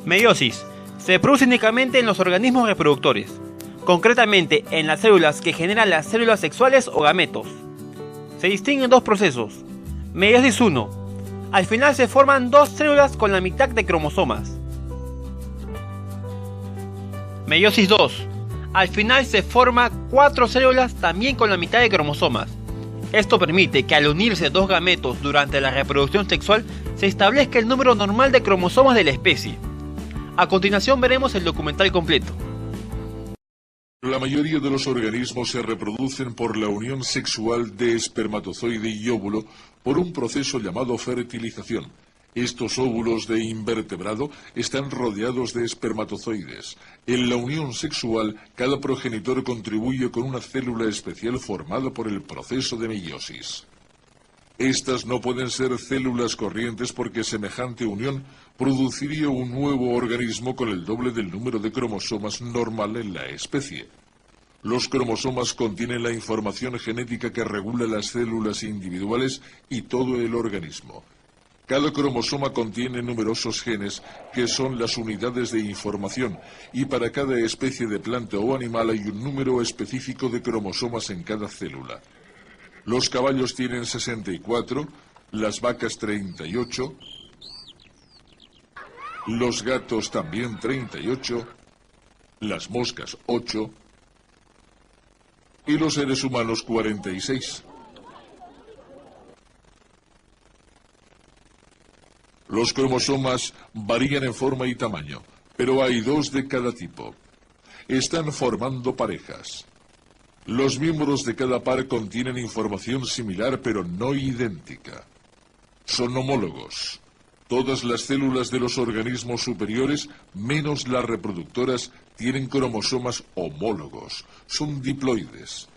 Meiosis. Se produce únicamente en los organismos reproductores, concretamente en las células que generan las células sexuales o gametos. Se distinguen dos procesos. Meiosis 1. Al final se forman dos células con la mitad de cromosomas. Meiosis 2. Al final se forman 4 células también con la mitad de cromosomas. Esto permite que al unirse dos gametos durante la reproducción sexual se establezca el número normal de cromosomas de la especie. A continuación veremos el documental completo. La mayoría de los organismos se reproducen por la unión sexual de espermatozoide y óvulo por un proceso llamado fertilización. Estos óvulos de invertebrado están rodeados de espermatozoides. En la unión sexual, cada progenitor contribuye con una célula especial formada por el proceso de meiosis. Estas no pueden ser células corrientes porque semejante unión produciría un nuevo organismo con el doble del número de cromosomas normal en la especie. Los cromosomas contienen la información genética que regula las células individuales y todo el organismo. Cada cromosoma contiene numerosos genes que son las unidades de información y para cada especie de planta o animal hay un número específico de cromosomas en cada célula. Los caballos tienen 64, las vacas 38, los gatos también 38, las moscas 8 y los seres humanos 46. Los cromosomas varían en forma y tamaño, pero hay dos de cada tipo. Están formando parejas. Los miembros de cada par contienen información similar pero no idéntica. Son homólogos. Todas las células de los organismos superiores, menos las reproductoras, tienen cromosomas homólogos. Son diploides.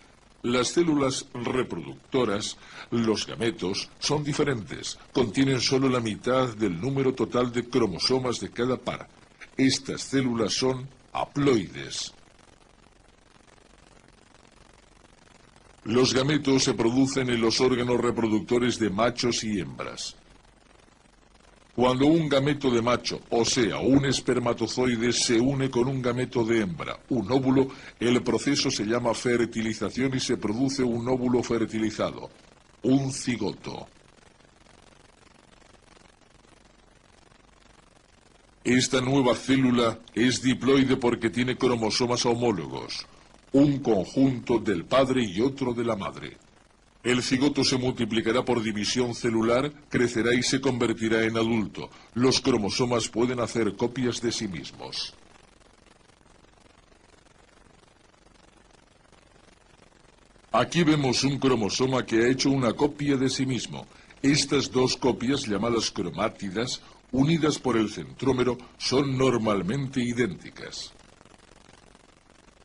Las células reproductoras, los gametos, son diferentes. Contienen solo la mitad del número total de cromosomas de cada par. Estas células son haploides. Los gametos se producen en los órganos reproductores de machos y hembras. Cuando un gameto de macho, o sea, un espermatozoide, se une con un gameto de hembra, un óvulo, el proceso se llama fertilización y se produce un óvulo fertilizado, un cigoto. Esta nueva célula es diploide porque tiene cromosomas homólogos, un conjunto del padre y otro de la madre. El cigoto se multiplicará por división celular, crecerá y se convertirá en adulto. Los cromosomas pueden hacer copias de sí mismos. Aquí vemos un cromosoma que ha hecho una copia de sí mismo. Estas dos copias, llamadas cromátidas, unidas por el centrómero, son normalmente idénticas.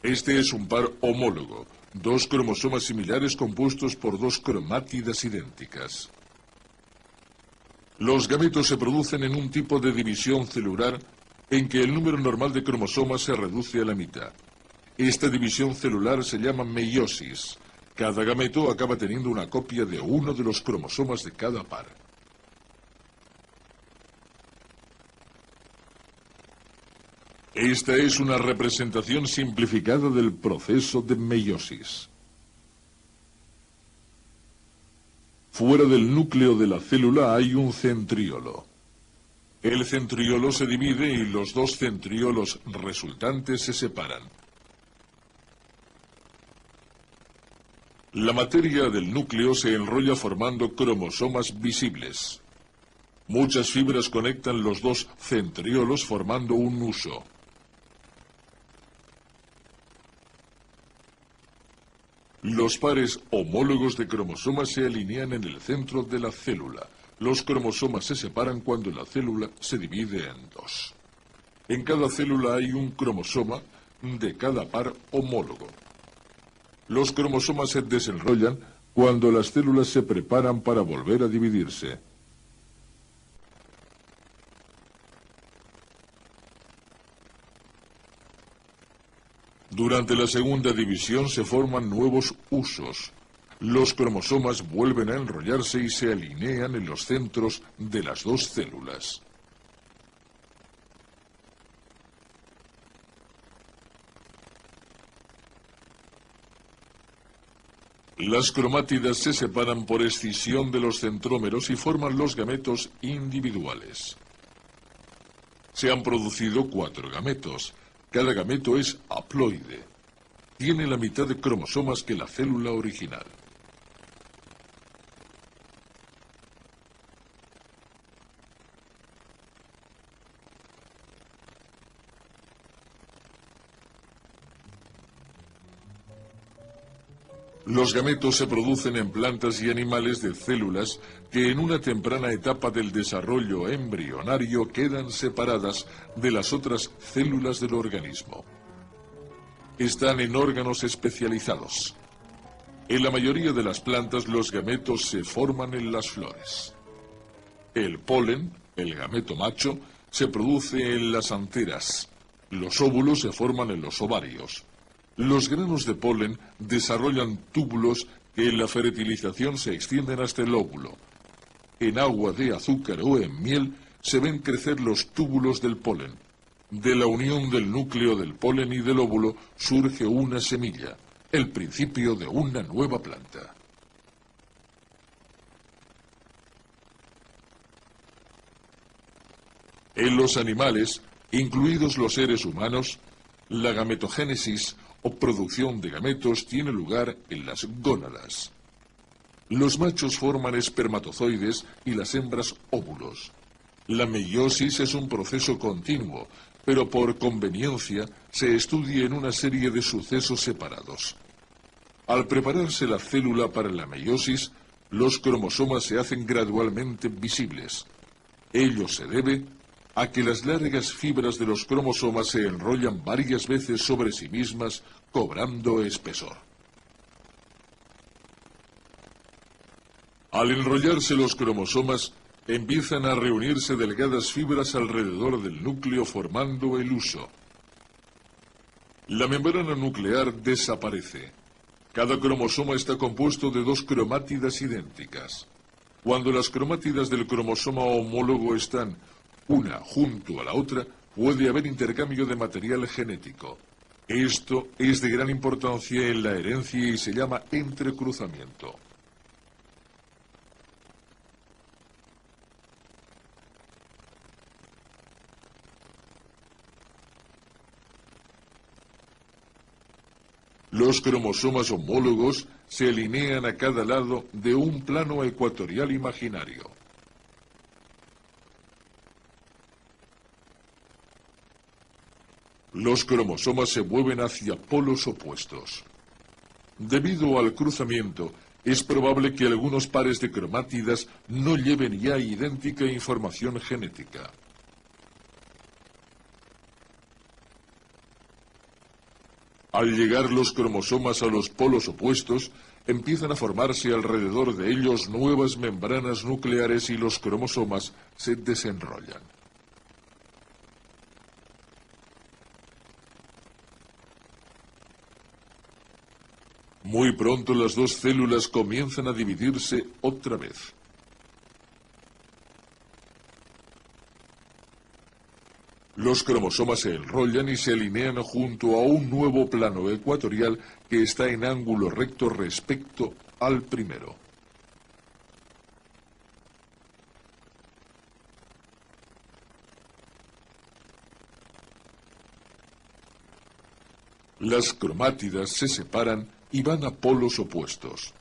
Este es un par homólogo. Dos cromosomas similares compuestos por dos cromátidas idénticas. Los gametos se producen en un tipo de división celular en que el número normal de cromosomas se reduce a la mitad. Esta división celular se llama meiosis. Cada gameto acaba teniendo una copia de uno de los cromosomas de cada par. Esta es una representación simplificada del proceso de meiosis. Fuera del núcleo de la célula hay un centríolo. El centríolo se divide y los dos centriolos resultantes se separan. La materia del núcleo se enrolla formando cromosomas visibles. Muchas fibras conectan los dos centriolos formando un huso. Los pares homólogos de cromosomas se alinean en el centro de la célula. Los cromosomas se separan cuando la célula se divide en dos. En cada célula hay un cromosoma de cada par homólogo. Los cromosomas se desenrollan cuando las células se preparan para volver a dividirse. Durante la segunda división se forman nuevos husos. Los cromosomas vuelven a enrollarse y se alinean en los centros de las dos células. Las cromátidas se separan por escisión de los centrómeros y forman los gametos individuales. Se han producido 4 gametos. Cada gameto es haploide. Tiene la mitad de cromosomas que la célula original. Los gametos se producen en plantas y animales de células que en una temprana etapa del desarrollo embrionario quedan separadas de las otras células del organismo. Están en órganos especializados. En la mayoría de las plantas los gametos se forman en las flores. El polen, el gameto macho, se produce en las anteras. Los óvulos se forman en los ovarios. Los granos de polen desarrollan túbulos que en la fertilización se extienden hasta el óvulo. En agua de azúcar o en miel se ven crecer los túbulos del polen. De la unión del núcleo del polen y del óvulo surge una semilla, el principio de una nueva planta. En los animales, incluidos los seres humanos, la gametogénesis o producción de gametos tiene lugar en las gónadas. Los machos forman espermatozoides y las hembras óvulos. La meiosis es un proceso continuo, pero por conveniencia se estudia en una serie de sucesos separados. Al prepararse la célula para la meiosis, los cromosomas se hacen gradualmente visibles. Ello se debe a que las largas fibras de los cromosomas se enrollan varias veces sobre sí mismas, cobrando espesor. Al enrollarse los cromosomas, empiezan a reunirse delgadas fibras alrededor del núcleo formando el huso. La membrana nuclear desaparece. Cada cromosoma está compuesto de 2 cromátidas idénticas. Cuando las cromátidas del cromosoma homólogo están una junto a la otra, puede haber intercambio de material genético. Esto es de gran importancia en la herencia y se llama entrecruzamiento. Los cromosomas homólogos se alinean a cada lado de un plano ecuatorial imaginario. Los cromosomas se mueven hacia polos opuestos. Debido al cruzamiento, es probable que algunos pares de cromátidas no lleven ya idéntica información genética. Al llegar los cromosomas a los polos opuestos, empiezan a formarse alrededor de ellos nuevas membranas nucleares y los cromosomas se desenrollan. Muy pronto las 2 células comienzan a dividirse otra vez. Los cromosomas se enrollan y se alinean junto a un nuevo plano ecuatorial que está en ángulo recto respecto al primero. Las cromátidas se separan y van a polos opuestos.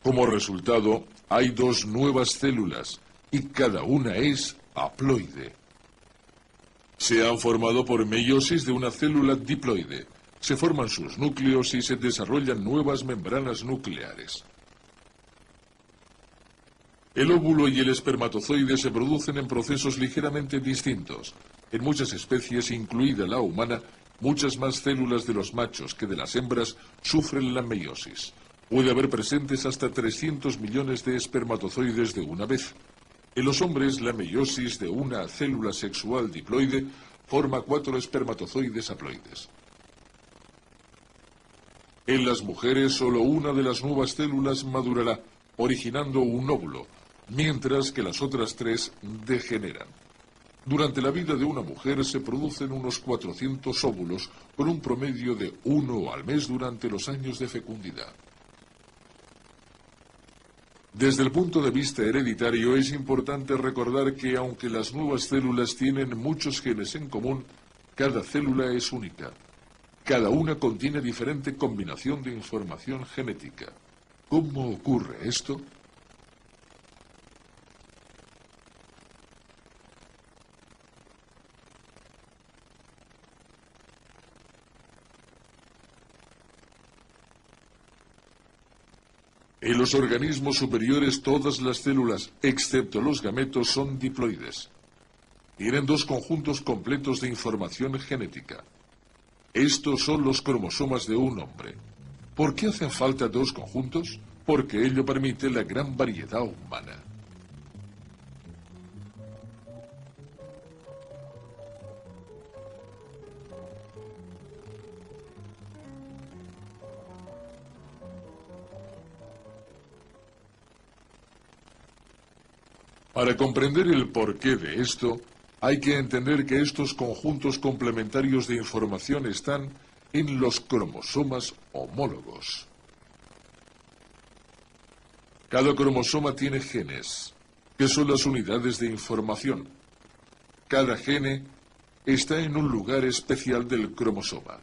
Como resultado, hay 2 nuevas células y cada una es haploide. Se han formado por meiosis de una célula diploide. Se forman sus núcleos y se desarrollan nuevas membranas nucleares. El óvulo y el espermatozoide se producen en procesos ligeramente distintos. En muchas especies, incluida la humana, muchas más células de los machos que de las hembras sufren la meiosis. Puede haber presentes hasta 300 millones de espermatozoides de una vez. En los hombres, la meiosis de una célula sexual diploide forma 4 espermatozoides haploides. En las mujeres, solo una de las nuevas células madurará, originando un óvulo. mientras que las otras 3 degeneran. Durante la vida de una mujer se producen unos 400 óvulos, con un promedio de 1 al mes durante los años de fecundidad. Desde el punto de vista hereditario es importante recordar que aunque las nuevas células tienen muchos genes en común, cada célula es única. Cada una contiene diferente combinación de información genética. ¿Cómo ocurre esto? En los organismos superiores todas las células, excepto los gametos, son diploides. Tienen 2 conjuntos completos de información genética. Estos son los cromosomas de un hombre. ¿Por qué hacen falta 2 conjuntos? Porque ello permite la gran variedad humana. Para comprender el porqué de esto, hay que entender que estos conjuntos complementarios de información están en los cromosomas homólogos. Cada cromosoma tiene genes, que son las unidades de información. Cada gene está en un lugar especial del cromosoma.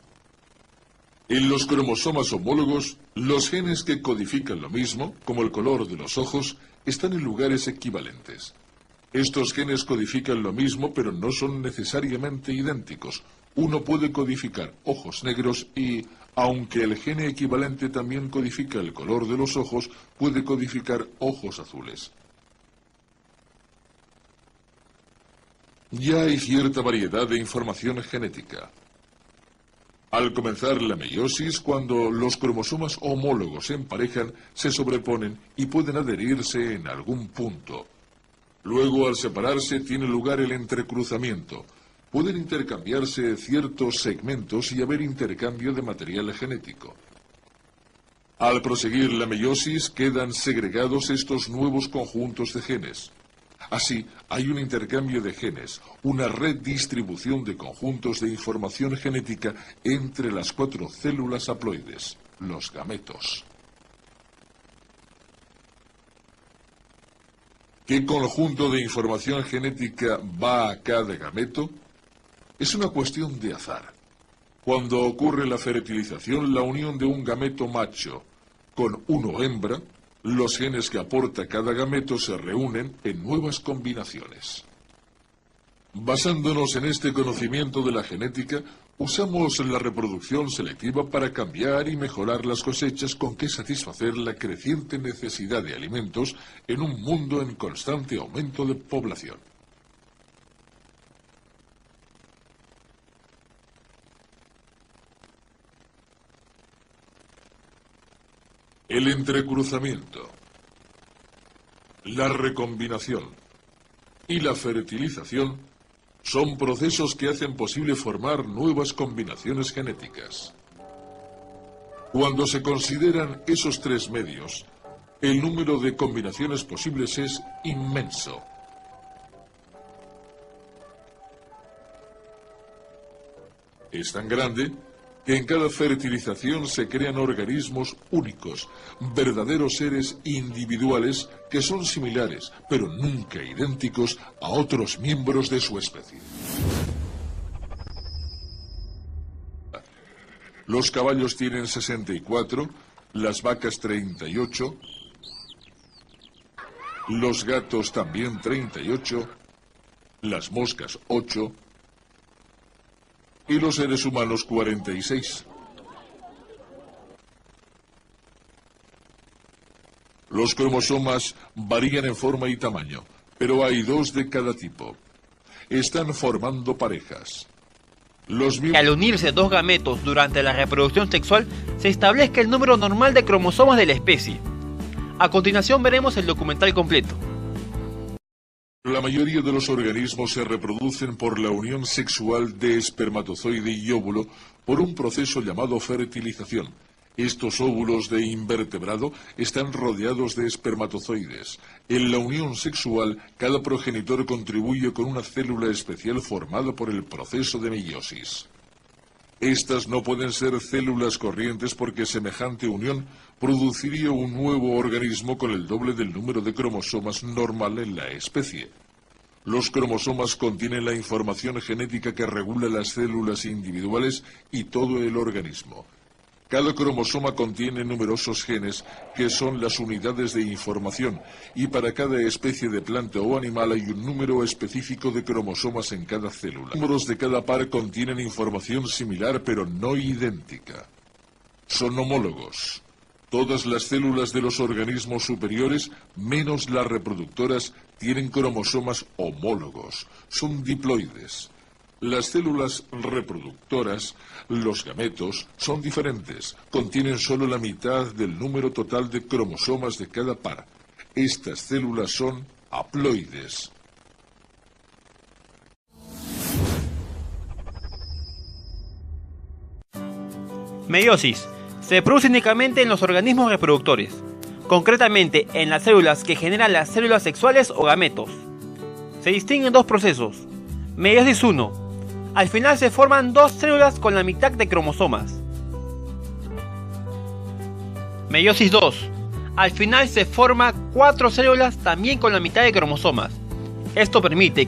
En los cromosomas homólogos, los genes que codifican lo mismo, como el color de los ojos, están en lugares equivalentes. Estos genes codifican lo mismo, pero no son necesariamente idénticos. Uno puede codificar ojos negros y, aunque el gene equivalente también codifica el color de los ojos, puede codificar ojos azules. Ya hay cierta variedad de información genética. Al comenzar la meiosis, cuando los cromosomas homólogos se emparejan, se sobreponen y pueden adherirse en algún punto. Luego, al separarse, tiene lugar el entrecruzamiento. Pueden intercambiarse ciertos segmentos y haber intercambio de material genético. Al proseguir la meiosis, quedan segregados estos nuevos conjuntos de genes. Así, hay un intercambio de genes, una redistribución de conjuntos de información genética entre las 4 células haploides, los gametos. ¿Qué conjunto de información genética va a cada gameto? Es una cuestión de azar. Cuando ocurre la fertilización, la unión de un gameto macho con uno hembra, los genes que aporta cada gameto se reúnen en nuevas combinaciones. Basándonos en este conocimiento de la genética, usamos la reproducción selectiva para cambiar y mejorar las cosechas con que satisfacer la creciente necesidad de alimentos en un mundo en constante aumento de población. El entrecruzamiento, la recombinación y la fertilización son procesos que hacen posible formar nuevas combinaciones genéticas. Cuando se consideran esos 3 medios, el número de combinaciones posibles es inmenso. Es tan grande que en cada fertilización se crean organismos únicos, verdaderos seres individuales que son similares, pero nunca idénticos a otros miembros de su especie. Los caballos tienen 64, las vacas 38, los gatos también 38, las moscas 8, y los seres humanos 46. Los cromosomas varían en forma y tamaño, pero hay 2 de cada tipo. Están formando parejas. Al unirse 2 gametos durante la reproducción sexual, se establezca el número normal de cromosomas de la especie. A continuación veremos el documental completo. La mayoría de los organismos se reproducen por la unión sexual de espermatozoide y óvulo por un proceso llamado fertilización. Estos óvulos de invertebrado están rodeados de espermatozoides. En la unión sexual, cada progenitor contribuye con una célula especial formada por el proceso de meiosis. Estas no pueden ser células corrientes porque semejante unión produciría un nuevo organismo con el doble del número de cromosomas normal en la especie. Los cromosomas contienen la información genética que regula las células individuales y todo el organismo. Cada cromosoma contiene numerosos genes que son las unidades de información y para cada especie de planta o animal hay un número específico de cromosomas en cada célula. Los números de cada par contienen información similar pero no idéntica. Son homólogos. Todas las células de los organismos superiores, menos las reproductoras, tienen cromosomas homólogos. Son diploides. Las células reproductoras, los gametos, son diferentes. Contienen solo la mitad del número total de cromosomas de cada par. Estas células son haploides. Meiosis. Se produce únicamente en los organismos reproductores, concretamente en las células que generan las células sexuales o gametos. Se distinguen dos procesos. Meiosis 1. Al final se forman dos células con la mitad de cromosomas. Meiosis 2. Al final se forman 4 células también con la mitad de cromosomas. Esto permite que